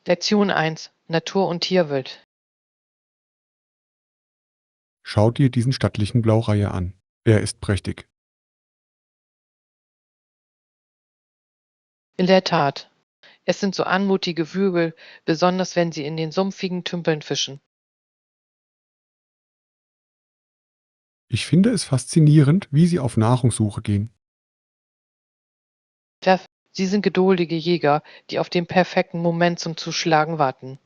Lektion 1: Natur und Tierwelt. Schau dir diesen stattlichen Blaureiher an. Er ist prächtig. In der Tat, es sind so anmutige Vögel, besonders wenn sie in den sumpfigen Tümpeln fischen. Ich finde es faszinierend, wie sie auf Nahrungssuche gehen. Tja, sie sind geduldige Jäger, die auf den perfekten Moment zum Zuschlagen warten.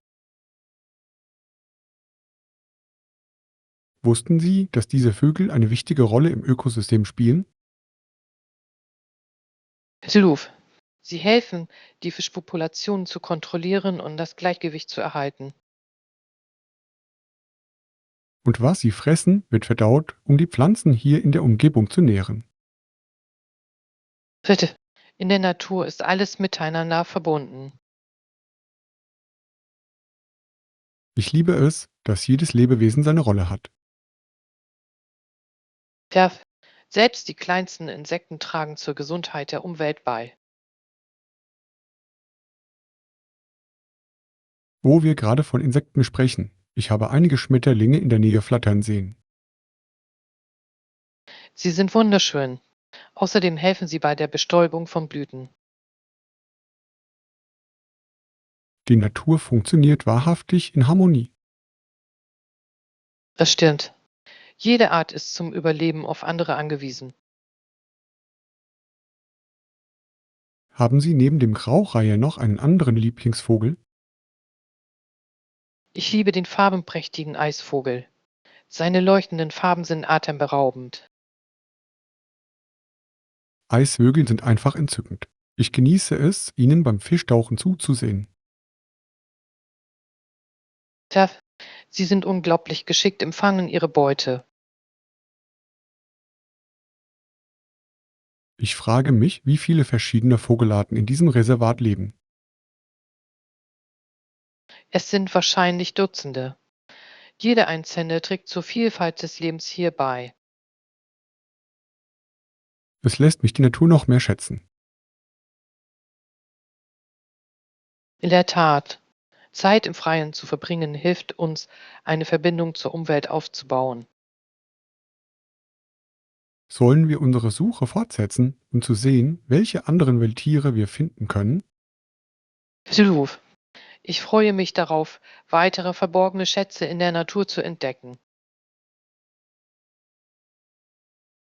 Wussten Sie, dass diese Vögel eine wichtige Rolle im Ökosystem spielen? Siluf. Sie helfen, die Fischpopulationen zu kontrollieren und das Gleichgewicht zu erhalten. Und was sie fressen, wird verdaut, um die Pflanzen hier in der Umgebung zu nähren. Bitte. In der Natur ist alles miteinander verbunden. Ich liebe es, dass jedes Lebewesen seine Rolle hat. Tja, selbst die kleinsten Insekten tragen zur Gesundheit der Umwelt bei. Wo wir gerade von Insekten sprechen, ich habe einige Schmetterlinge in der Nähe flattern sehen. Sie sind wunderschön. Außerdem helfen sie bei der Bestäubung von Blüten. Die Natur funktioniert wahrhaftig in Harmonie. Das stimmt. Jede Art ist zum Überleben auf andere angewiesen. Haben Sie neben dem Graureiher noch einen anderen Lieblingsvogel? Ich liebe den farbenprächtigen Eisvogel. Seine leuchtenden Farben sind atemberaubend. Eisvögel sind einfach entzückend. Ich genieße es, ihnen beim Fischtauchen zuzusehen. Tja, sie sind unglaublich geschickt im Fangen ihrer Beute. Ich frage mich, wie viele verschiedene Vogelarten in diesem Reservat leben. Es sind wahrscheinlich Dutzende. Jede einzelne trägt zur Vielfalt des Lebens hier bei. Es lässt mich die Natur noch mehr schätzen. In der Tat, Zeit im Freien zu verbringen hilft uns, eine Verbindung zur Umwelt aufzubauen. Sollen wir unsere Suche fortsetzen, um zu sehen, welche anderen Wildtiere wir finden können? Siluf, ich freue mich darauf, weitere verborgene Schätze in der Natur zu entdecken.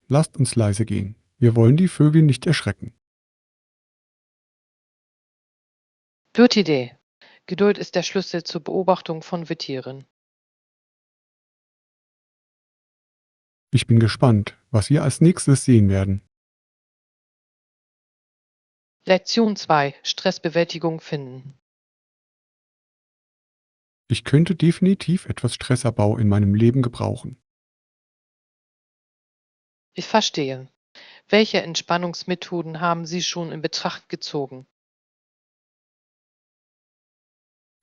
Lasst uns leise gehen. Wir wollen die Vögel nicht erschrecken. Gute Idee. Geduld ist der Schlüssel zur Beobachtung von Wildtieren. Ich bin gespannt, was wir als nächstes sehen werden. Lektion 2: Stressbewältigung finden. Ich könnte definitiv etwas Stressabbau in meinem Leben gebrauchen. Ich verstehe. Welche Entspannungsmethoden haben Sie schon in Betracht gezogen?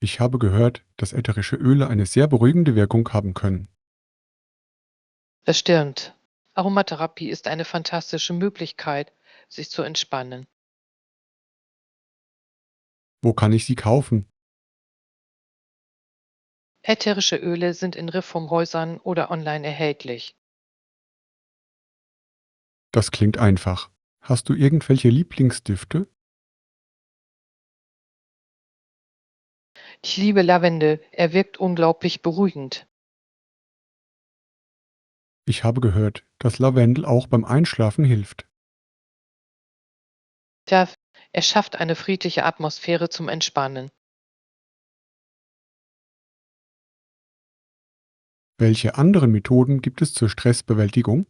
Ich habe gehört, dass ätherische Öle eine sehr beruhigende Wirkung haben können. Das stimmt. Aromatherapie ist eine fantastische Möglichkeit, sich zu entspannen. Wo kann ich sie kaufen? Ätherische Öle sind in Reformhäusern oder online erhältlich. Das klingt einfach. Hast du irgendwelche Lieblingsdüfte? Ich liebe Lavendel, er wirkt unglaublich beruhigend. Ich habe gehört, dass Lavendel auch beim Einschlafen hilft. Tja, er schafft eine friedliche Atmosphäre zum Entspannen. Welche anderen Methoden gibt es zur Stressbewältigung?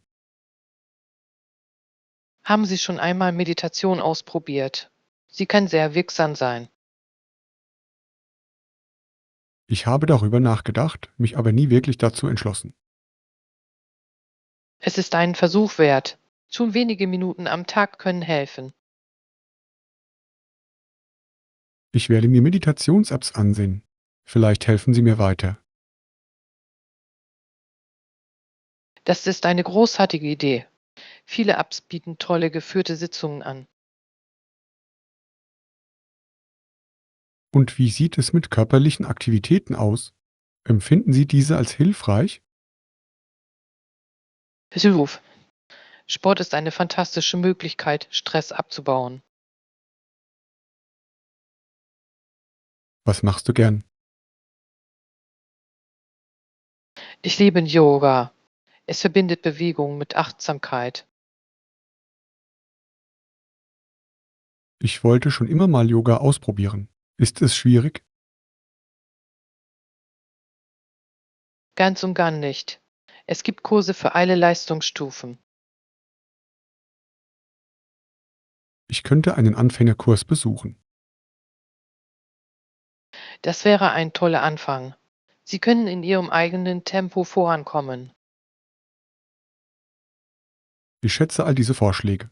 Haben Sie schon einmal Meditation ausprobiert? Sie kann sehr wirksam sein. Ich habe darüber nachgedacht, mich aber nie wirklich dazu entschlossen. Es ist einen Versuch wert. Schon wenige Minuten am Tag können helfen. Ich werde mir Meditations-Apps ansehen. Vielleicht helfen sie mir weiter. Das ist eine großartige Idee. Viele Apps bieten tolle geführte Sitzungen an. Und wie sieht es mit körperlichen Aktivitäten aus? Empfinden Sie diese als hilfreich? Hilf. Sport ist eine fantastische Möglichkeit, Stress abzubauen. Was machst du gern? Ich liebe Yoga. Es verbindet Bewegung mit Achtsamkeit. Ich wollte schon immer mal Yoga ausprobieren. Ist es schwierig? Ganz und gar nicht. Es gibt Kurse für alle Leistungsstufen. Ich könnte einen Anfängerkurs besuchen. Das wäre ein toller Anfang. Sie können in Ihrem eigenen Tempo vorankommen. Ich schätze all diese Vorschläge.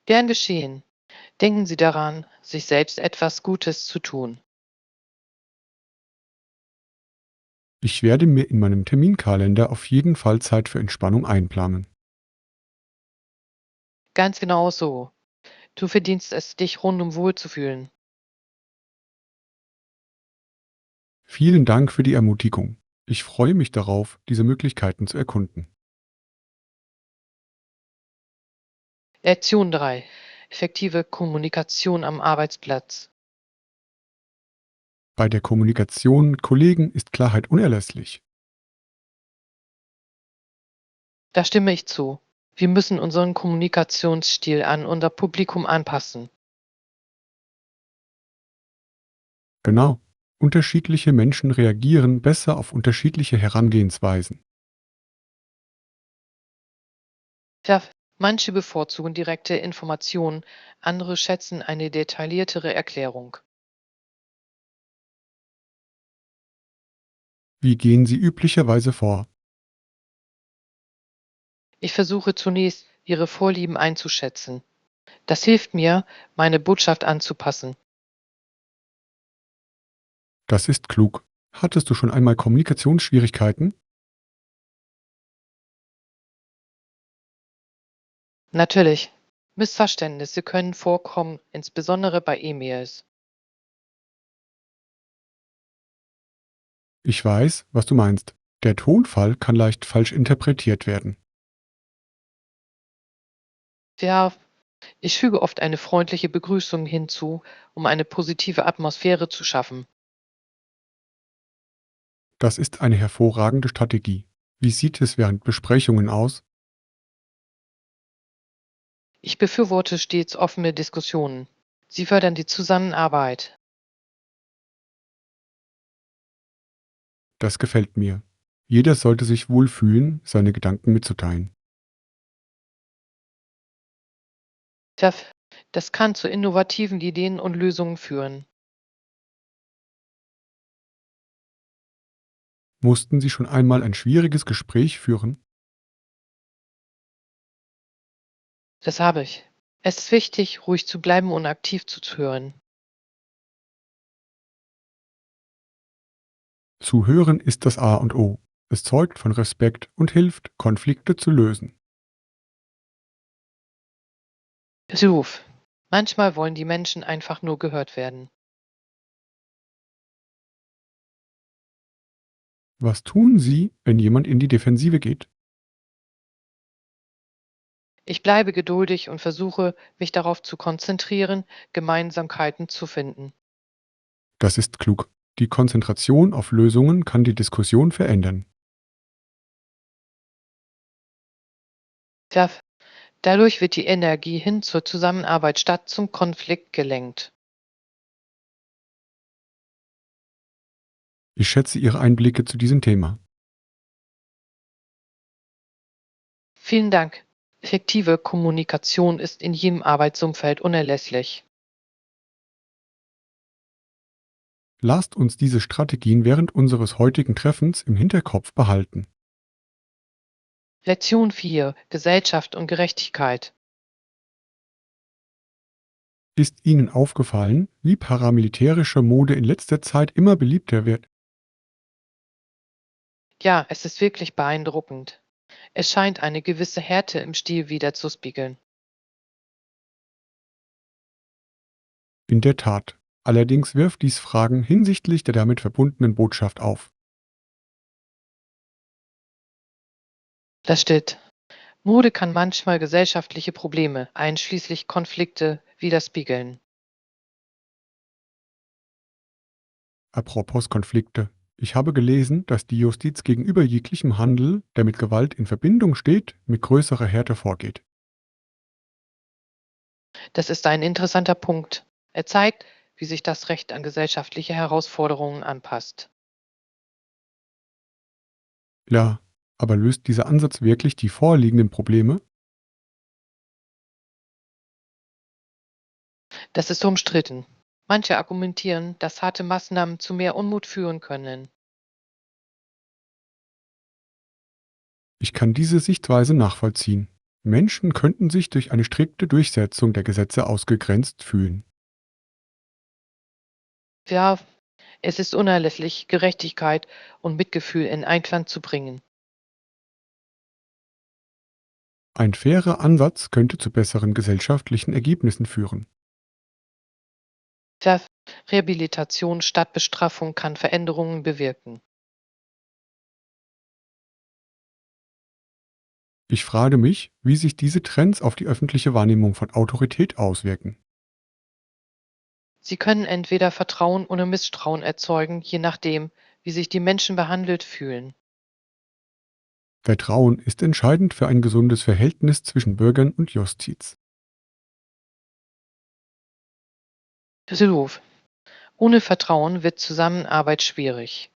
Gern geschehen. Denken Sie daran, sich selbst etwas Gutes zu tun. Ich werde mir in meinem Terminkalender auf jeden Fall Zeit für Entspannung einplanen. Ganz genau so. Du verdienst es, dich rundum wohlzufühlen. Vielen Dank für die Ermutigung. Ich freue mich darauf, diese Möglichkeiten zu erkunden. Lektion 3: Effektive Kommunikation am Arbeitsplatz. Bei der Kommunikation mit Kollegen ist Klarheit unerlässlich. Da stimme ich zu. Wir müssen unseren Kommunikationsstil an unser Publikum anpassen. Genau. Unterschiedliche Menschen reagieren besser auf unterschiedliche Herangehensweisen. Ja, manche bevorzugen direkte Informationen, andere schätzen eine detailliertere Erklärung. Wie gehen Sie üblicherweise vor? Ich versuche zunächst, ihre Vorlieben einzuschätzen. Das hilft mir, meine Botschaft anzupassen. Das ist klug. Hattest du schon einmal Kommunikationsschwierigkeiten? Natürlich. Missverständnisse können vorkommen, insbesondere bei E-Mails. Ich weiß, was du meinst. Der Tonfall kann leicht falsch interpretiert werden. Ja, ich füge oft eine freundliche Begrüßung hinzu, um eine positive Atmosphäre zu schaffen. Das ist eine hervorragende Strategie. Wie sieht es während Besprechungen aus? Ich befürworte stets offene Diskussionen. Sie fördern die Zusammenarbeit. Das gefällt mir. Jeder sollte sich wohlfühlen, seine Gedanken mitzuteilen. Tja, das kann zu innovativen Ideen und Lösungen führen. Mussten Sie schon einmal ein schwieriges Gespräch führen? Das habe ich. Es ist wichtig, ruhig zu bleiben und aktiv zuzuhören. Zuhören ist das A und O. Es zeugt von Respekt und hilft, Konflikte zu lösen. Ruf. Manchmal wollen die Menschen einfach nur gehört werden. Was tun Sie, wenn jemand in die Defensive geht? Ich bleibe geduldig und versuche, mich darauf zu konzentrieren, Gemeinsamkeiten zu finden. Das ist klug. Die Konzentration auf Lösungen kann die Diskussion verändern. Tja, dadurch wird die Energie hin zur Zusammenarbeit statt zum Konflikt gelenkt. Ich schätze Ihre Einblicke zu diesem Thema. Vielen Dank. Effektive Kommunikation ist in jedem Arbeitsumfeld unerlässlich. Lasst uns diese Strategien während unseres heutigen Treffens im Hinterkopf behalten. Lektion 4: Gesellschaft und Gerechtigkeit. Ist Ihnen aufgefallen, wie paramilitärische Mode in letzter Zeit immer beliebter wird? Ja, es ist wirklich beeindruckend. Es scheint eine gewisse Härte im Stil widerzuspiegeln. In der Tat. Allerdings wirft dies Fragen hinsichtlich der damit verbundenen Botschaft auf. Das steht. Mode kann manchmal gesellschaftliche Probleme, einschließlich Konflikte, widerspiegeln. Apropos Konflikte. Ich habe gelesen, dass die Justiz gegenüber jeglichem Handel, der mit Gewalt in Verbindung steht, mit größerer Härte vorgeht. Das ist ein interessanter Punkt. Er zeigt, wie sich das Recht an gesellschaftliche Herausforderungen anpasst. Ja, aber löst dieser Ansatz wirklich die vorliegenden Probleme? Das ist umstritten. Manche argumentieren, dass harte Maßnahmen zu mehr Unmut führen können. Ich kann diese Sichtweise nachvollziehen. Menschen könnten sich durch eine strikte Durchsetzung der Gesetze ausgegrenzt fühlen. Ja, es ist unerlässlich, Gerechtigkeit und Mitgefühl in Einklang zu bringen. Ein fairer Ansatz könnte zu besseren gesellschaftlichen Ergebnissen führen. Ver Rehabilitation statt Bestrafung kann Veränderungen bewirken. Ich frage mich, wie sich diese Trends auf die öffentliche Wahrnehmung von Autorität auswirken. Sie können entweder Vertrauen oder Misstrauen erzeugen, je nachdem, wie sich die Menschen behandelt fühlen. Vertrauen ist entscheidend für ein gesundes Verhältnis zwischen Bürgern und Justiz. Düsseldorf. Ohne Vertrauen wird Zusammenarbeit schwierig.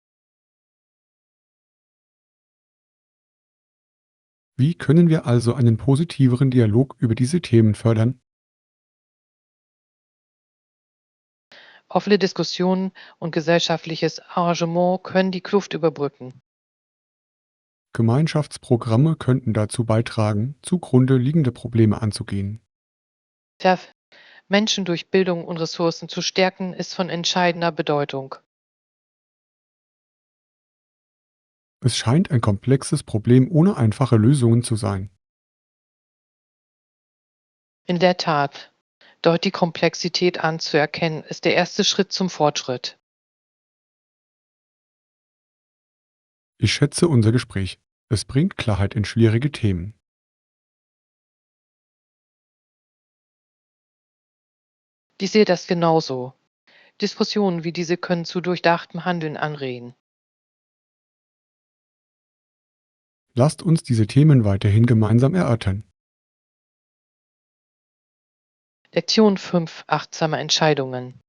Wie können wir also einen positiveren Dialog über diese Themen fördern? Offene Diskussionen und gesellschaftliches Engagement können die Kluft überbrücken. Gemeinschaftsprogramme könnten dazu beitragen, zugrunde liegende Probleme anzugehen. Der Menschen durch Bildung und Ressourcen zu stärken, ist von entscheidender Bedeutung. Es scheint ein komplexes Problem ohne einfache Lösungen zu sein. In der Tat, dort die Komplexität anzuerkennen, ist der erste Schritt zum Fortschritt. Ich schätze unser Gespräch. Es bringt Klarheit in schwierige Themen. Ich sehe das genauso. Diskussionen wie diese können zu durchdachtem Handeln anregen. Lasst uns diese Themen weiterhin gemeinsam erörtern. Lektion 5: Achtsame Entscheidungen.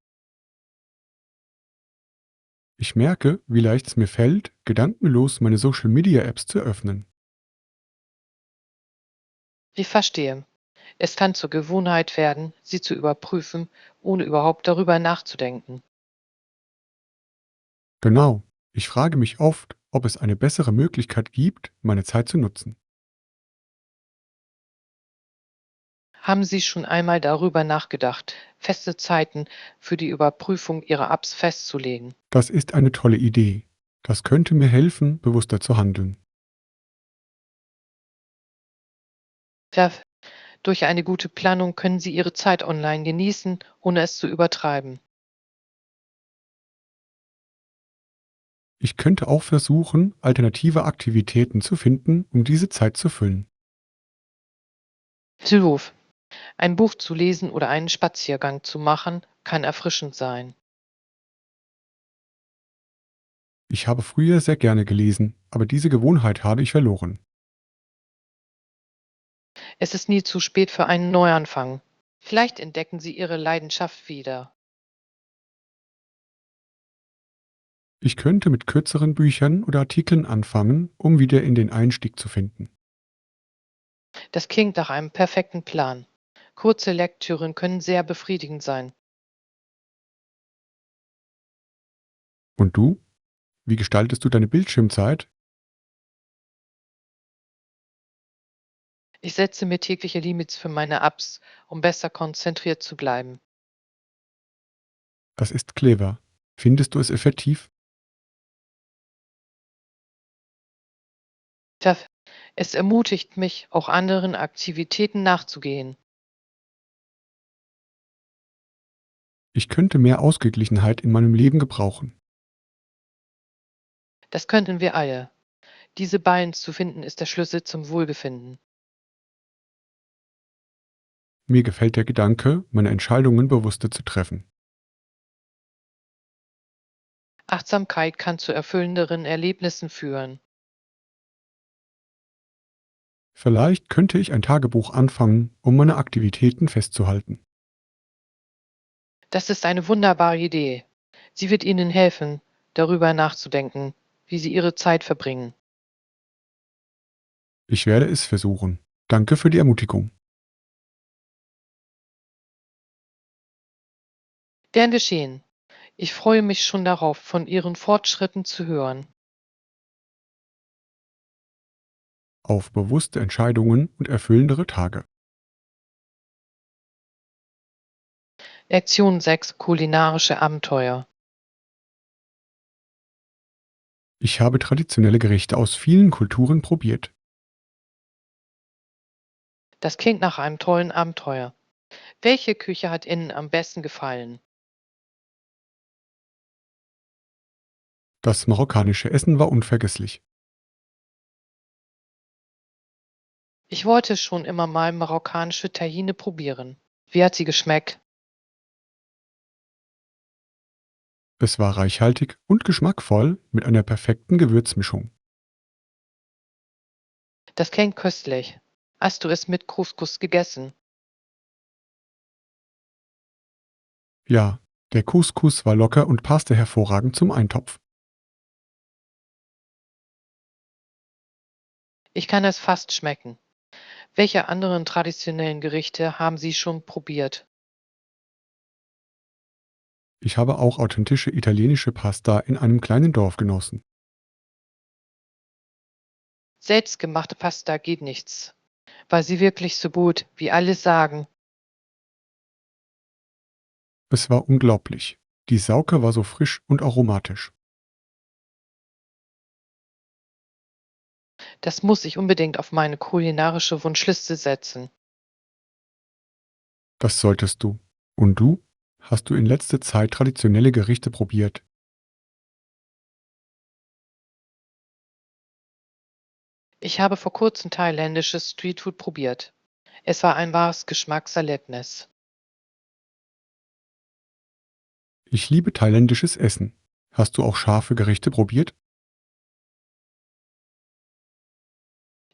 Ich merke, wie leicht es mir fällt, gedankenlos meine Social-Media-Apps zu öffnen. Ich verstehe. Es kann zur Gewohnheit werden, sie zu überprüfen, ohne überhaupt darüber nachzudenken. Genau. Ich frage mich oft, ob es eine bessere Möglichkeit gibt, meine Zeit zu nutzen. Haben Sie schon einmal darüber nachgedacht, feste Zeiten für die Überprüfung Ihrer Apps festzulegen? Das ist eine tolle Idee. Das könnte mir helfen, bewusster zu handeln. Ja, durch eine gute Planung können Sie Ihre Zeit online genießen, ohne es zu übertreiben. Ich könnte auch versuchen, alternative Aktivitäten zu finden, um diese Zeit zu füllen. Hilf. Ein Buch zu lesen oder einen Spaziergang zu machen, kann erfrischend sein. Ich habe früher sehr gerne gelesen, aber diese Gewohnheit habe ich verloren. Es ist nie zu spät für einen Neuanfang. Vielleicht entdecken Sie Ihre Leidenschaft wieder. Ich könnte mit kürzeren Büchern oder Artikeln anfangen, um wieder in den Einstieg zu finden. Das klingt nach einem perfekten Plan. Kurze Lektüren können sehr befriedigend sein. Und du? Wie gestaltest du deine Bildschirmzeit? Ich setze mir tägliche Limits für meine Apps, um besser konzentriert zu bleiben. Das ist clever. Findest du es effektiv? Tja, es ermutigt mich, auch anderen Aktivitäten nachzugehen. Ich könnte mehr Ausgeglichenheit in meinem Leben gebrauchen. Das könnten wir alle. Diese Balance zu finden ist der Schlüssel zum Wohlbefinden. Mir gefällt der Gedanke, meine Entscheidungen bewusster zu treffen. Achtsamkeit kann zu erfüllenderen Erlebnissen führen. Vielleicht könnte ich ein Tagebuch anfangen, um meine Aktivitäten festzuhalten. Das ist eine wunderbare Idee. Sie wird Ihnen helfen, darüber nachzudenken, wie Sie Ihre Zeit verbringen. Ich werde es versuchen. Danke für die Ermutigung. Gern geschehen. Ich freue mich schon darauf, von Ihren Fortschritten zu hören. Auf bewusste Entscheidungen und erfüllendere Tage. Lektion 6: Kulinarische Abenteuer. Ich habe traditionelle Gerichte aus vielen Kulturen probiert. Das klingt nach einem tollen Abenteuer. Welche Küche hat Ihnen am besten gefallen? Das marokkanische Essen war unvergesslich. Ich wollte schon immer mal marokkanische Tagine probieren. Wie hat sie geschmeckt? Es war reichhaltig und geschmackvoll mit einer perfekten Gewürzmischung. Das klingt köstlich. Hast du es mit Couscous gegessen? Ja, der Couscous war locker und passte hervorragend zum Eintopf. Ich kann es fast schmecken. Welche anderen traditionellen Gerichte haben Sie schon probiert? Ich habe auch authentische italienische Pasta in einem kleinen Dorf genossen. Selbstgemachte Pasta geht nichts. War sie wirklich so gut, wie alle sagen? Es war unglaublich. Die Sauke war so frisch und aromatisch. Das muss ich unbedingt auf meine kulinarische Wunschliste setzen. Das solltest du. Und du? Hast du in letzter Zeit traditionelle Gerichte probiert? Ich habe vor kurzem thailändisches Streetfood probiert. Es war ein wahres Geschmackserlebnis. Ich liebe thailändisches Essen. Hast du auch scharfe Gerichte probiert?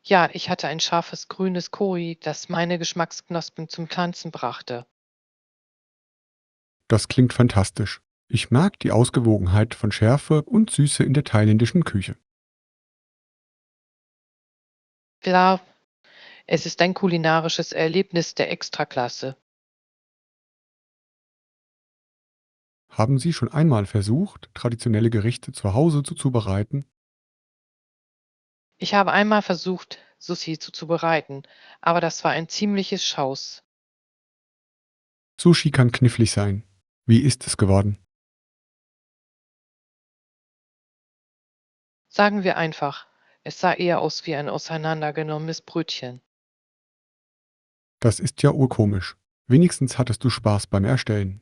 Ja, ich hatte ein scharfes grünes Curry, das meine Geschmacksknospen zum Tanzen brachte. Das klingt fantastisch. Ich mag die Ausgewogenheit von Schärfe und Süße in der thailändischen Küche. Klar, es ist ein kulinarisches Erlebnis der Extraklasse. Haben Sie schon einmal versucht, traditionelle Gerichte zu Hause zuzubereiten? Ich habe einmal versucht, Sushi zuzubereiten, aber das war ein ziemliches Schaus. Sushi kann knifflig sein. Wie ist es geworden? Sagen wir einfach, es sah eher aus wie ein auseinandergenommenes Brötchen. Das ist ja urkomisch. Wenigstens hattest du Spaß beim Erstellen.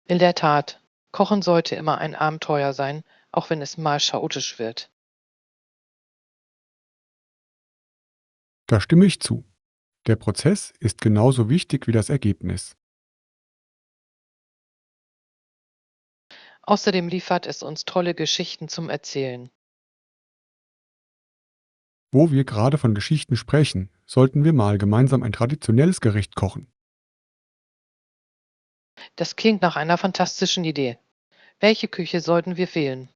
In der Tat, Kochen sollte immer ein Abenteuer sein, auch wenn es mal chaotisch wird. Da stimme ich zu. Der Prozess ist genauso wichtig wie das Ergebnis. Außerdem liefert es uns tolle Geschichten zum Erzählen. Wo wir gerade von Geschichten sprechen, sollten wir mal gemeinsam ein traditionelles Gericht kochen. Das klingt nach einer fantastischen Idee. Welche Küche sollten wir wählen?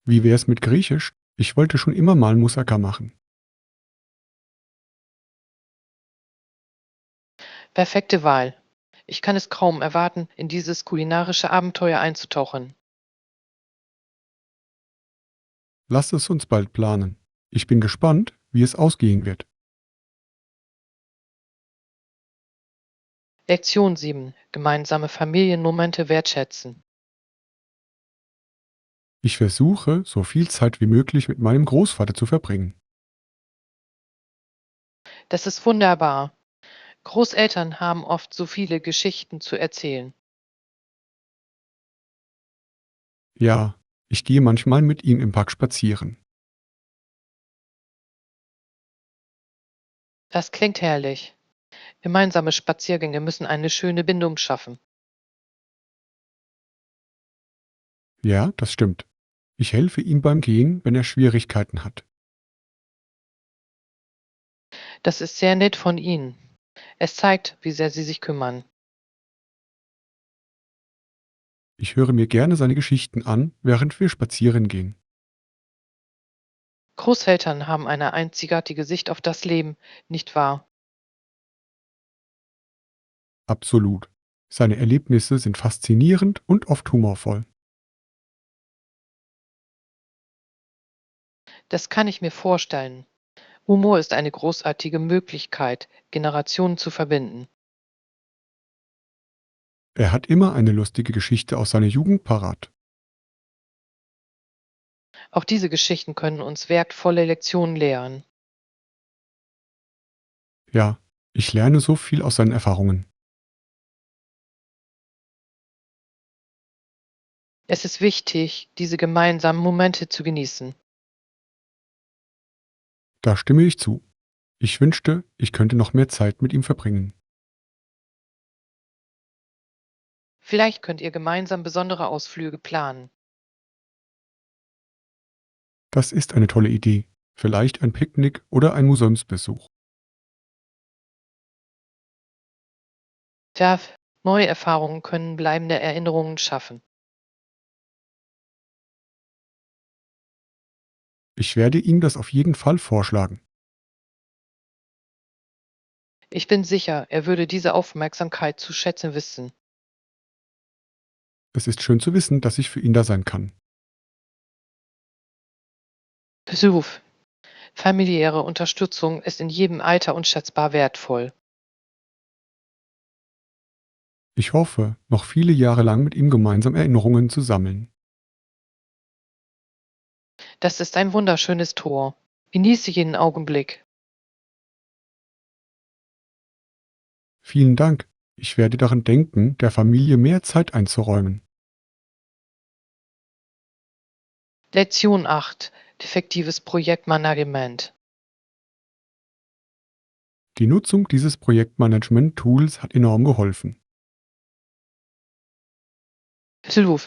Wie wär's mit Griechisch? Ich wollte schon immer mal Moussaka machen. Perfekte Wahl. Ich kann es kaum erwarten, in dieses kulinarische Abenteuer einzutauchen. Lass es uns bald planen. Ich bin gespannt, wie es ausgehen wird. Lektion 7: Gemeinsame Familienmomente wertschätzen. Ich versuche, so viel Zeit wie möglich mit meinem Großvater zu verbringen. Das ist wunderbar. Großeltern haben oft so viele Geschichten zu erzählen. Ja, ich gehe manchmal mit ihm im Park spazieren. Das klingt herrlich. Gemeinsame Spaziergänge müssen eine schöne Bindung schaffen. Ja, das stimmt. Ich helfe ihm beim Gehen, wenn er Schwierigkeiten hat. Das ist sehr nett von Ihnen. Es zeigt, wie sehr Sie sich kümmern. Ich höre mir gerne seine Geschichten an, während wir spazieren gehen. Großeltern haben eine einzigartige Sicht auf das Leben, nicht wahr? Absolut. Seine Erlebnisse sind faszinierend und oft humorvoll. Das kann ich mir vorstellen. Humor ist eine großartige Möglichkeit, Generationen zu verbinden. Er hat immer eine lustige Geschichte aus seiner Jugend parat. Auch diese Geschichten können uns wertvolle Lektionen lehren. Ja, ich lerne so viel aus seinen Erfahrungen. Es ist wichtig, diese gemeinsamen Momente zu genießen. Da stimme ich zu. Ich wünschte, ich könnte noch mehr Zeit mit ihm verbringen. Vielleicht könnt ihr gemeinsam besondere Ausflüge planen. Das ist eine tolle Idee. Vielleicht ein Picknick oder ein Museumsbesuch. Tja, neue Erfahrungen können bleibende Erinnerungen schaffen. Ich werde ihm das auf jeden Fall vorschlagen. Ich bin sicher, er würde diese Aufmerksamkeit zu schätzen wissen. Es ist schön zu wissen, dass ich für ihn da sein kann. Besuch. Familiäre Unterstützung ist in jedem Alter unschätzbar wertvoll. Ich hoffe, noch viele Jahre lang mit ihm gemeinsam Erinnerungen zu sammeln. Das ist ein wunderschönes Tor. Genieße jeden Augenblick. Vielen Dank. Ich werde daran denken, der Familie mehr Zeit einzuräumen. Lektion 8. Effektives Projektmanagement. Die Nutzung dieses Projektmanagement-Tools hat enorm geholfen. Besuch.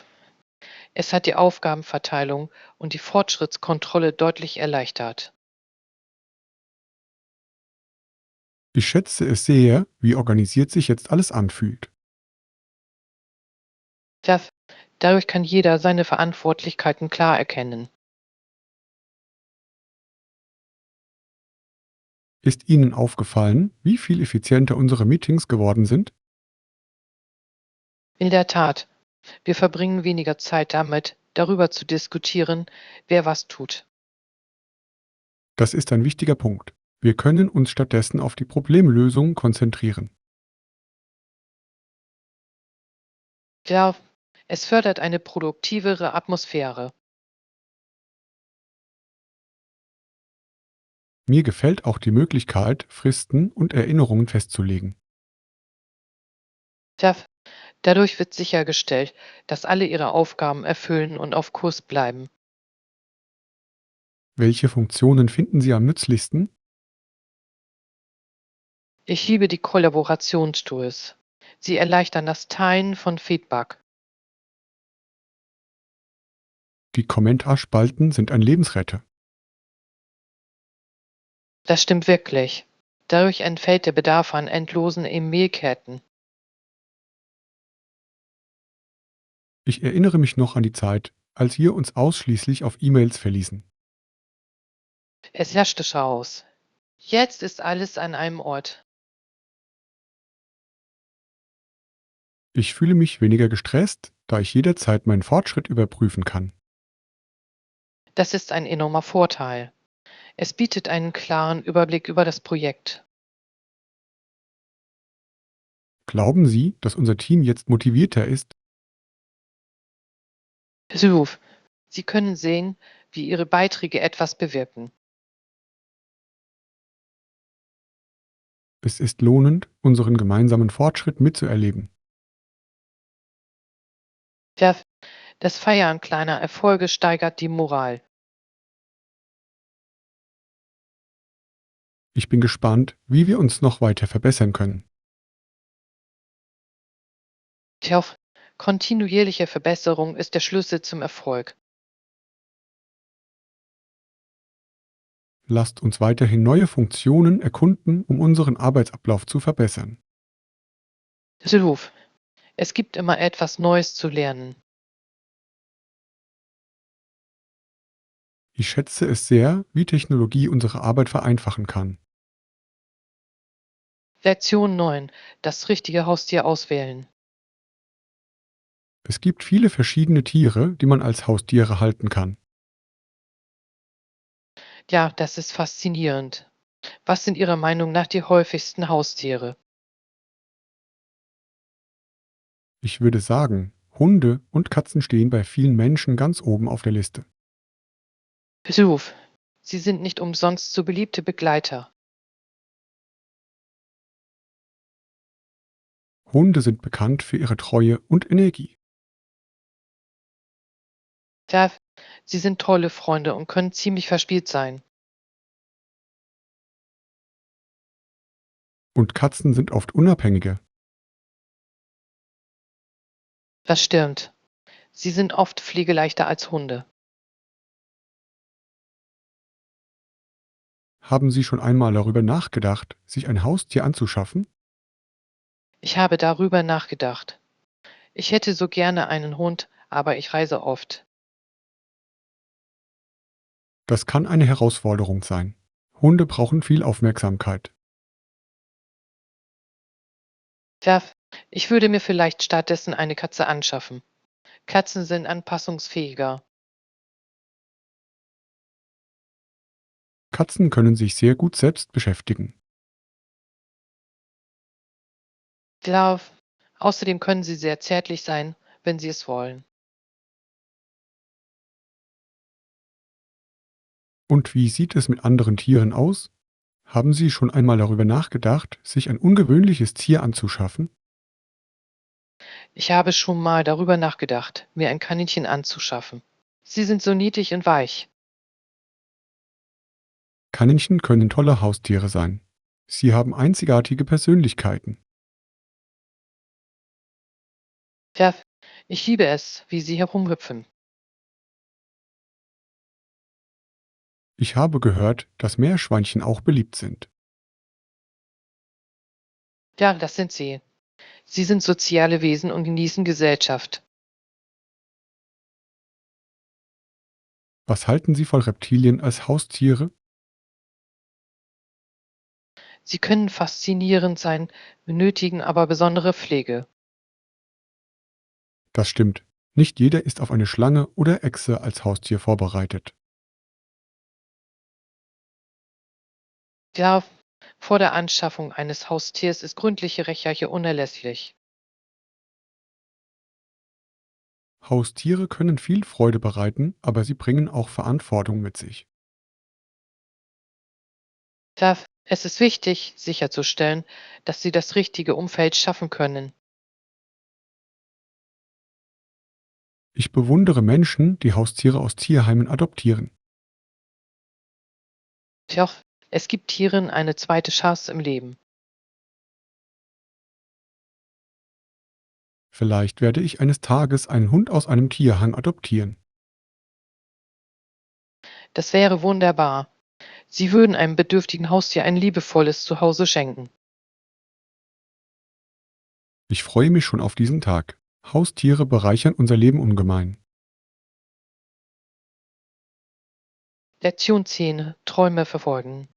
Es hat die Aufgabenverteilung und die Fortschrittskontrolle deutlich erleichtert. Ich schätze es sehr, wie organisiert sich jetzt alles anfühlt. Tja, dadurch kann jeder seine Verantwortlichkeiten klar erkennen. Ist Ihnen aufgefallen, wie viel effizienter unsere Meetings geworden sind? In der Tat, wir verbringen weniger Zeit damit, darüber zu diskutieren, wer was tut. Das ist ein wichtiger Punkt. Wir können uns stattdessen auf die Problemlösung konzentrieren. Ja, es fördert eine produktivere Atmosphäre. Mir gefällt auch die Möglichkeit, Fristen und Erinnerungen festzulegen. Tja, dadurch wird sichergestellt, dass alle ihre Aufgaben erfüllen und auf Kurs bleiben. Welche Funktionen finden Sie am nützlichsten? Ich liebe die Kollaborationstools. Sie erleichtern das Teilen von Feedback. Die Kommentarspalten sind ein Lebensretter. Das stimmt wirklich. Dadurch entfällt der Bedarf an endlosen E-Mail-Ketten. Ich erinnere mich noch an die Zeit, als wir uns ausschließlich auf E-Mails verließen. Es herrschte Chaos. Jetzt ist alles an einem Ort. Ich fühle mich weniger gestresst, da ich jederzeit meinen Fortschritt überprüfen kann. Das ist ein enormer Vorteil. Es bietet einen klaren Überblick über das Projekt. Glauben Sie, dass unser Team jetzt motivierter ist? Besuch. Sie können sehen, wie Ihre Beiträge etwas bewirken. Es ist lohnend, unseren gemeinsamen Fortschritt mitzuerleben. Ja, das Feiern kleiner Erfolge steigert die Moral. Ich bin gespannt, wie wir uns noch weiter verbessern können. Tja, kontinuierliche Verbesserung ist der Schlüssel zum Erfolg. Lasst uns weiterhin neue Funktionen erkunden, um unseren Arbeitsablauf zu verbessern. Ruf, es gibt immer etwas Neues zu lernen. Ich schätze es sehr, wie Technologie unsere Arbeit vereinfachen kann. Lektion 9: Das richtige Haustier auswählen. Es gibt viele verschiedene Tiere, die man als Haustiere halten kann. Ja, das ist faszinierend. Was sind Ihrer Meinung nach die häufigsten Haustiere? Ich würde sagen, Hunde und Katzen stehen bei vielen Menschen ganz oben auf der Liste. Ruf, sie sind nicht umsonst so beliebte Begleiter. Hunde sind bekannt für ihre Treue und Energie. Ja, sie sind tolle Freunde und können ziemlich verspielt sein. Und Katzen sind oft unabhängiger. Das stimmt. Sie sind oft pflegeleichter als Hunde. Haben Sie schon einmal darüber nachgedacht, sich ein Haustier anzuschaffen? Ich habe darüber nachgedacht. Ich hätte so gerne einen Hund, aber ich reise oft. Das kann eine Herausforderung sein. Hunde brauchen viel Aufmerksamkeit. Ja, ich würde mir vielleicht stattdessen eine Katze anschaffen. Katzen sind anpassungsfähiger. Katzen können sich sehr gut selbst beschäftigen. Klar, außerdem können sie sehr zärtlich sein, wenn sie es wollen. Und wie sieht es mit anderen Tieren aus? Haben Sie schon einmal darüber nachgedacht, sich ein ungewöhnliches Tier anzuschaffen? Ich habe schon mal darüber nachgedacht, mir ein Kaninchen anzuschaffen. Sie sind so niedlich und weich. Kaninchen können tolle Haustiere sein. Sie haben einzigartige Persönlichkeiten. Ja, ich liebe es, wie sie herumhüpfen. Ich habe gehört, dass Meerschweinchen auch beliebt sind. Ja, das sind sie. Sie sind soziale Wesen und genießen Gesellschaft. Was halten Sie von Reptilien als Haustiere? Sie können faszinierend sein, benötigen aber besondere Pflege. Das stimmt. Nicht jeder ist auf eine Schlange oder Echse als Haustier vorbereitet. Ja, vor der Anschaffung eines Haustiers ist gründliche Recherche unerlässlich. Haustiere können viel Freude bereiten, aber sie bringen auch Verantwortung mit sich. Ja, es ist wichtig, sicherzustellen, dass sie das richtige Umfeld schaffen können. Ich bewundere Menschen, die Haustiere aus Tierheimen adoptieren. Tja, es gibt Tieren eine zweite Chance im Leben. Vielleicht werde ich eines Tages einen Hund aus einem Tierheim adoptieren. Das wäre wunderbar. Sie würden einem bedürftigen Haustier ein liebevolles Zuhause schenken. Ich freue mich schon auf diesen Tag. Haustiere bereichern unser Leben ungemein. Lektion 10: Träume verfolgen.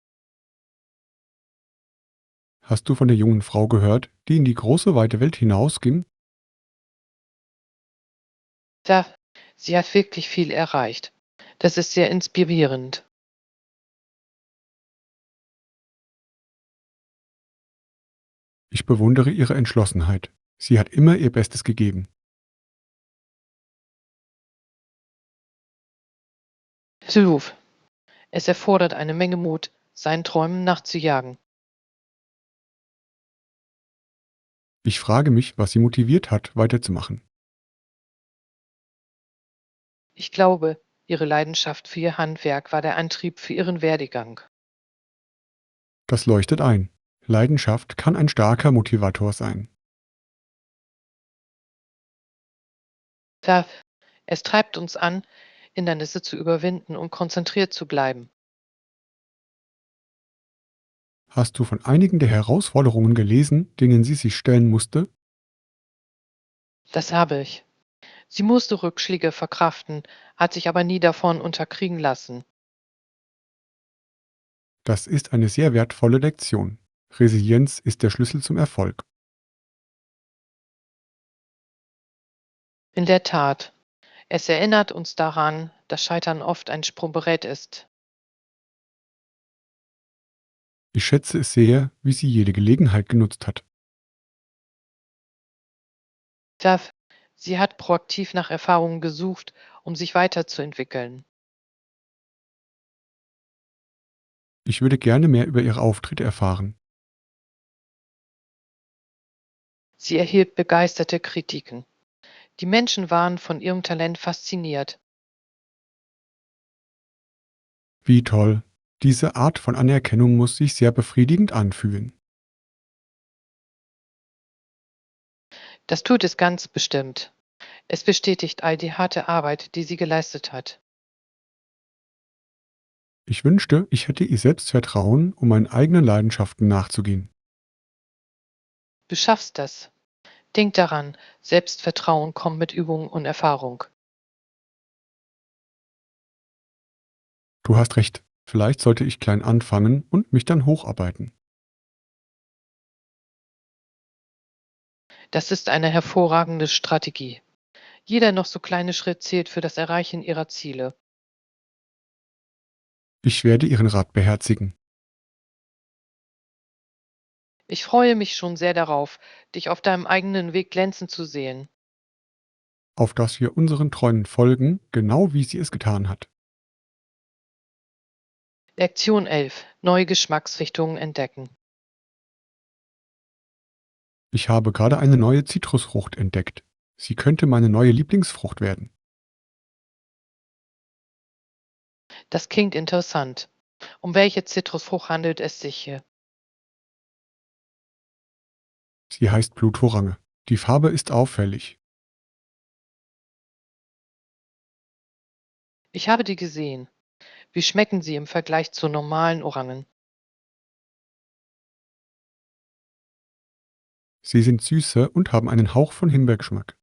Hast du von der jungen Frau gehört, die in die große weite Welt hinausging? Ja, sie hat wirklich viel erreicht. Das ist sehr inspirierend. Ich bewundere ihre Entschlossenheit. Sie hat immer ihr Bestes gegeben. Ruf, es erfordert eine Menge Mut, seinen Träumen nachzujagen. Ich frage mich, was sie motiviert hat, weiterzumachen. Ich glaube, ihre Leidenschaft für ihr Handwerk war der Antrieb für ihren Werdegang. Das leuchtet ein. Leidenschaft kann ein starker Motivator sein. Da es treibt uns an, Hindernisse zu überwinden und konzentriert zu bleiben. Hast du von einigen der Herausforderungen gelesen, denen sie sich stellen musste? Das habe ich. Sie musste Rückschläge verkraften, hat sich aber nie davon unterkriegen lassen. Das ist eine sehr wertvolle Lektion. Resilienz ist der Schlüssel zum Erfolg. In der Tat, es erinnert uns daran, dass Scheitern oft ein Sprungbrett ist. Ich schätze es sehr, wie sie jede Gelegenheit genutzt hat. Da sie hat proaktiv nach Erfahrungen gesucht, um sich weiterzuentwickeln. Ich würde gerne mehr über ihre Auftritte erfahren. Sie erhielt begeisterte Kritiken. Die Menschen waren von ihrem Talent fasziniert. Wie toll. Diese Art von Anerkennung muss sich sehr befriedigend anfühlen. Das tut es ganz bestimmt. Es bestätigt all die harte Arbeit, die sie geleistet hat. Ich wünschte, ich hätte ihr Selbstvertrauen, um meinen eigenen Leidenschaften nachzugehen. Du schaffst das. Denk daran, Selbstvertrauen kommt mit Übung und Erfahrung. Du hast recht. Vielleicht sollte ich klein anfangen und mich dann hocharbeiten. Das ist eine hervorragende Strategie. Jeder noch so kleine Schritt zählt für das Erreichen ihrer Ziele. Ich werde Ihren Rat beherzigen. Ich freue mich schon sehr darauf, dich auf deinem eigenen Weg glänzen zu sehen. Auf dass wir unseren Träumen folgen, genau wie sie es getan hat. Lektion 11: Neue Geschmacksrichtungen entdecken. Ich habe gerade eine neue Zitrusfrucht entdeckt. Sie könnte meine neue Lieblingsfrucht werden. Das klingt interessant. Um welche Zitrusfrucht handelt es sich hier? Sie heißt Blutorange. Die Farbe ist auffällig. Ich habe die gesehen. Wie schmecken sie im Vergleich zu normalen Orangen? Sie sind süßer und haben einen Hauch von Himbeergeschmack.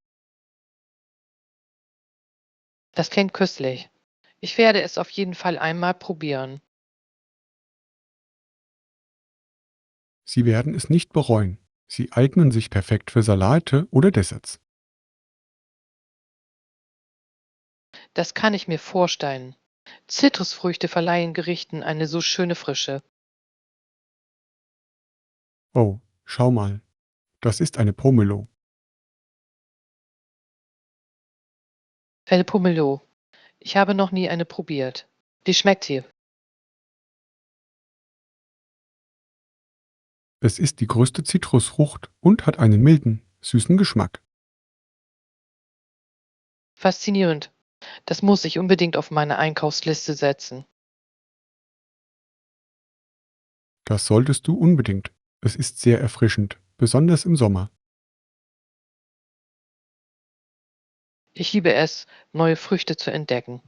Das klingt köstlich. Ich werde es auf jeden Fall einmal probieren. Sie werden es nicht bereuen. Sie eignen sich perfekt für Salate oder Desserts. Das kann ich mir vorstellen. Zitrusfrüchte verleihen Gerichten eine so schöne Frische. Oh, schau mal. Das ist eine Pomelo. El Pomelo. Ich habe noch nie eine probiert. Wie schmeckt sie? Es ist die größte Zitrusfrucht und hat einen milden, süßen Geschmack. Faszinierend. Das muss ich unbedingt auf meine Einkaufsliste setzen. Das solltest du unbedingt. Es ist sehr erfrischend, besonders im Sommer. Ich liebe es, neue Früchte zu entdecken.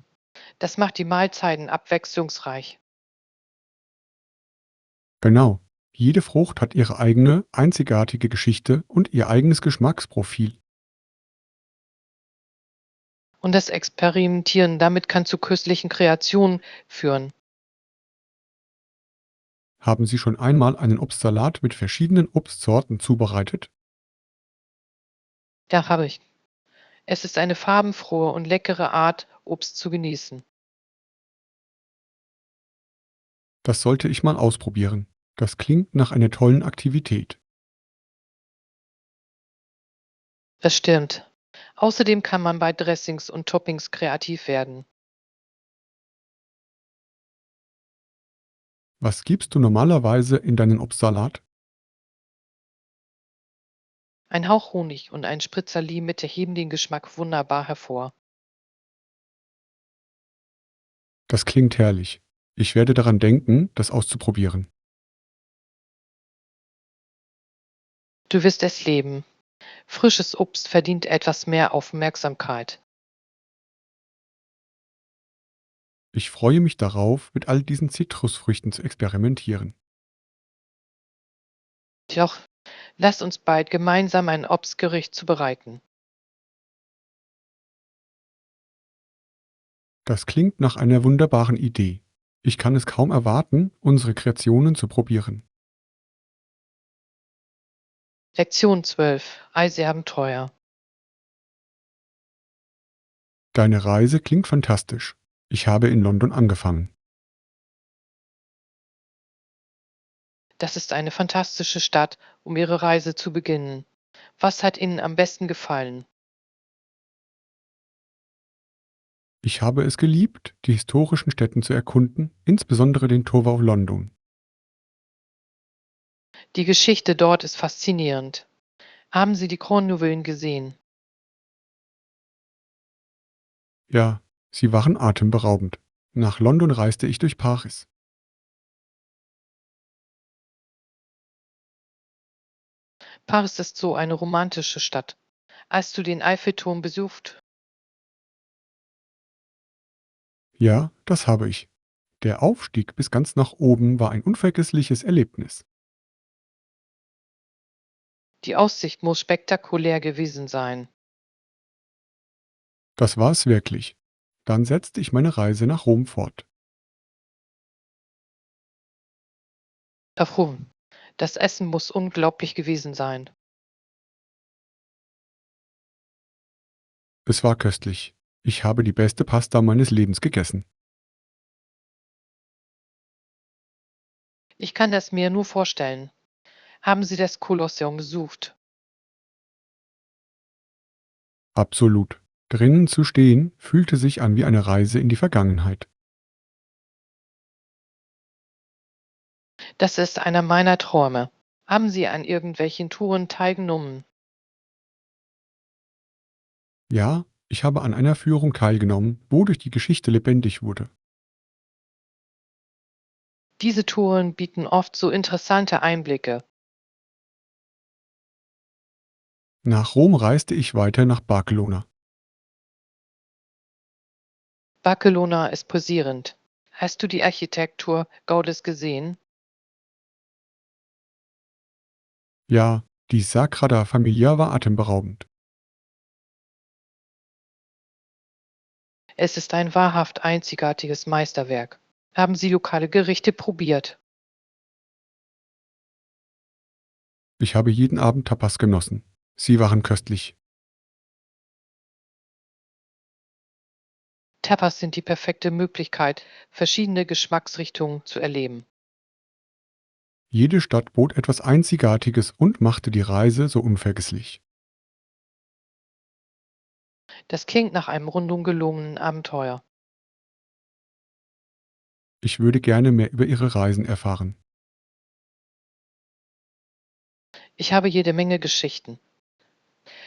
Das macht die Mahlzeiten abwechslungsreich. Genau. Jede Frucht hat ihre eigene, einzigartige Geschichte und ihr eigenes Geschmacksprofil. Und das Experimentieren damit kann zu köstlichen Kreationen führen. Haben Sie schon einmal einen Obstsalat mit verschiedenen Obstsorten zubereitet? Ja, habe ich. Es ist eine farbenfrohe und leckere Art, Obst zu genießen. Das sollte ich mal ausprobieren. Das klingt nach einer tollen Aktivität. Das stimmt. Außerdem kann man bei Dressings und Toppings kreativ werden. Was gibst du normalerweise in deinen Obstsalat? Ein Hauch Honig und ein Spritzer Limette heben den Geschmack wunderbar hervor. Das klingt herrlich. Ich werde daran denken, das auszuprobieren. Du wirst es leben. Frisches Obst verdient etwas mehr Aufmerksamkeit. Ich freue mich darauf, mit all diesen Zitrusfrüchten zu experimentieren. Doch lasst uns bald gemeinsam ein Obstgericht zubereiten. Das klingt nach einer wunderbaren Idee. Ich kann es kaum erwarten, unsere Kreationen zu probieren. Lektion 12. Reiseabenteuer. Deine Reise klingt fantastisch. Ich habe in London angefangen. Das ist eine fantastische Stadt, um Ihre Reise zu beginnen. Was hat Ihnen am besten gefallen? Ich habe es geliebt, die historischen Stätten zu erkunden, insbesondere den Tower of London. Die Geschichte dort ist faszinierend. Haben Sie die Kronjuwelen gesehen? Ja, sie waren atemberaubend. Nach London reiste ich durch Paris. Paris ist so eine romantische Stadt. Hast du den Eiffelturm besucht? Ja, das habe ich. Der Aufstieg bis ganz nach oben war ein unvergessliches Erlebnis. Die Aussicht muss spektakulär gewesen sein. Das war es wirklich. Dann setzte ich meine Reise nach Rom fort. Warum? Das Essen muss unglaublich gewesen sein. Es war köstlich. Ich habe die beste Pasta meines Lebens gegessen. Ich kann das mir nur vorstellen. Haben Sie das Kolosseum besucht? Absolut. Drinnen zu stehen, fühlte sich an wie eine Reise in die Vergangenheit. Das ist einer meiner Träume. Haben Sie an irgendwelchen Touren teilgenommen? Ja, ich habe an einer Führung teilgenommen, wodurch die Geschichte lebendig wurde. Diese Touren bieten oft so interessante Einblicke. Nach Rom reiste ich weiter nach Barcelona. Barcelona ist posierend. Hast du die Architektur Gaudes gesehen? Ja, die Sagrada Familia war atemberaubend. Es ist ein wahrhaft einzigartiges Meisterwerk. Haben Sie lokale Gerichte probiert? Ich habe jeden Abend Tapas genossen. Sie waren köstlich. Tapas sind die perfekte Möglichkeit, verschiedene Geschmacksrichtungen zu erleben. Jede Stadt bot etwas Einzigartiges und machte die Reise so unvergesslich. Das klingt nach einem rundum gelungenen Abenteuer. Ich würde gerne mehr über Ihre Reisen erfahren. Ich habe jede Menge Geschichten.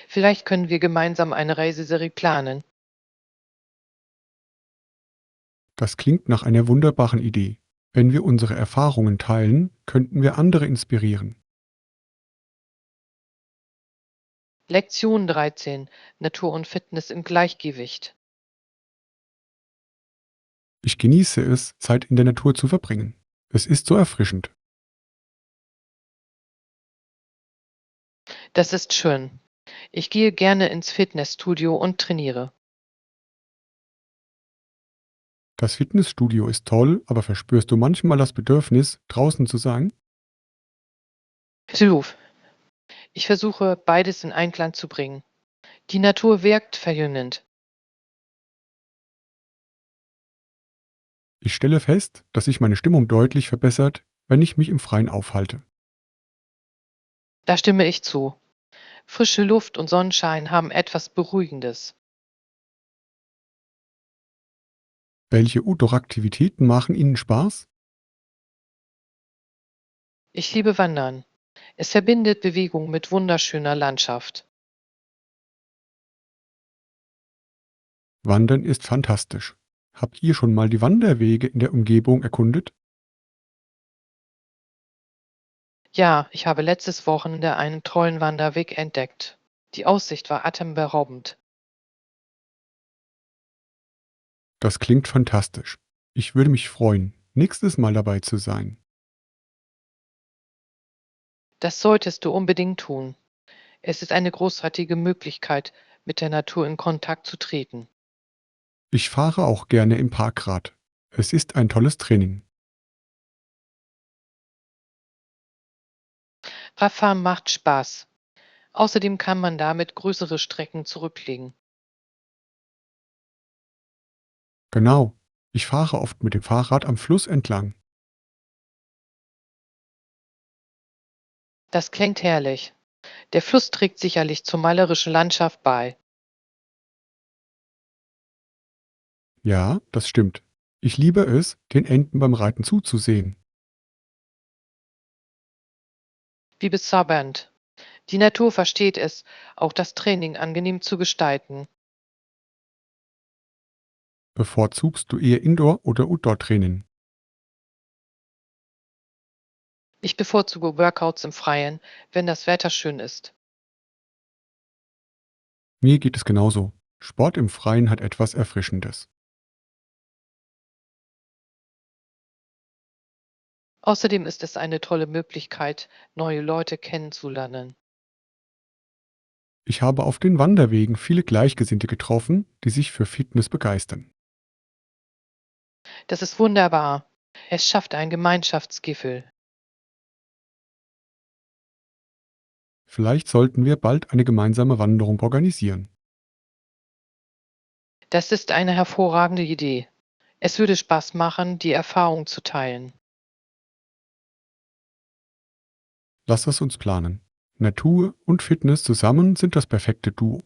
Vielleicht können wir gemeinsam eine Reiseserie planen. Das klingt nach einer wunderbaren Idee. Wenn wir unsere Erfahrungen teilen, könnten wir andere inspirieren. Lektion 13. Natur und Fitness im Gleichgewicht. Ich genieße es, Zeit in der Natur zu verbringen. Es ist so erfrischend. Das ist schön. Ich gehe gerne ins Fitnessstudio und trainiere. Das Fitnessstudio ist toll, aber verspürst du manchmal das Bedürfnis, draußen zu sein? Hilf. Ich versuche, beides in Einklang zu bringen. Die Natur wirkt verjüngend. Ich stelle fest, dass sich meine Stimmung deutlich verbessert, wenn ich mich im Freien aufhalte. Da stimme ich zu. Frische Luft und Sonnenschein haben etwas Beruhigendes. Welche Outdoor-Aktivitäten machen Ihnen Spaß? Ich liebe Wandern. Es verbindet Bewegung mit wunderschöner Landschaft. Wandern ist fantastisch. Habt ihr schon mal die Wanderwege in der Umgebung erkundet? Ja, ich habe letztes Wochenende einen tollen Wanderweg entdeckt. Die Aussicht war atemberaubend. Das klingt fantastisch. Ich würde mich freuen, nächstes Mal dabei zu sein. Das solltest du unbedingt tun. Es ist eine großartige Möglichkeit, mit der Natur in Kontakt zu treten. Ich fahre auch gerne im Parkrad. Es ist ein tolles Training. Radfahren macht Spaß. Außerdem kann man damit größere Strecken zurücklegen. Genau. Ich fahre oft mit dem Fahrrad am Fluss entlang. Das klingt herrlich. Der Fluss trägt sicherlich zur malerischen Landschaft bei. Ja, das stimmt. Ich liebe es, den Enten beim Reiten zuzusehen. Wie bezaubernd. Die Natur versteht es, auch das Training angenehm zu gestalten. Bevorzugst du eher Indoor- oder Outdoor-Training? Ich bevorzuge Workouts im Freien, wenn das Wetter schön ist. Mir geht es genauso. Sport im Freien hat etwas Erfrischendes. Außerdem ist es eine tolle Möglichkeit, neue Leute kennenzulernen. Ich habe auf den Wanderwegen viele Gleichgesinnte getroffen, die sich für Fitness begeistern. Das ist wunderbar. Es schafft ein Gemeinschaftsgefühl. Vielleicht sollten wir bald eine gemeinsame Wanderung organisieren. Das ist eine hervorragende Idee. Es würde Spaß machen, die Erfahrung zu teilen. Lass es uns planen. Natur und Fitness zusammen sind das perfekte Duo.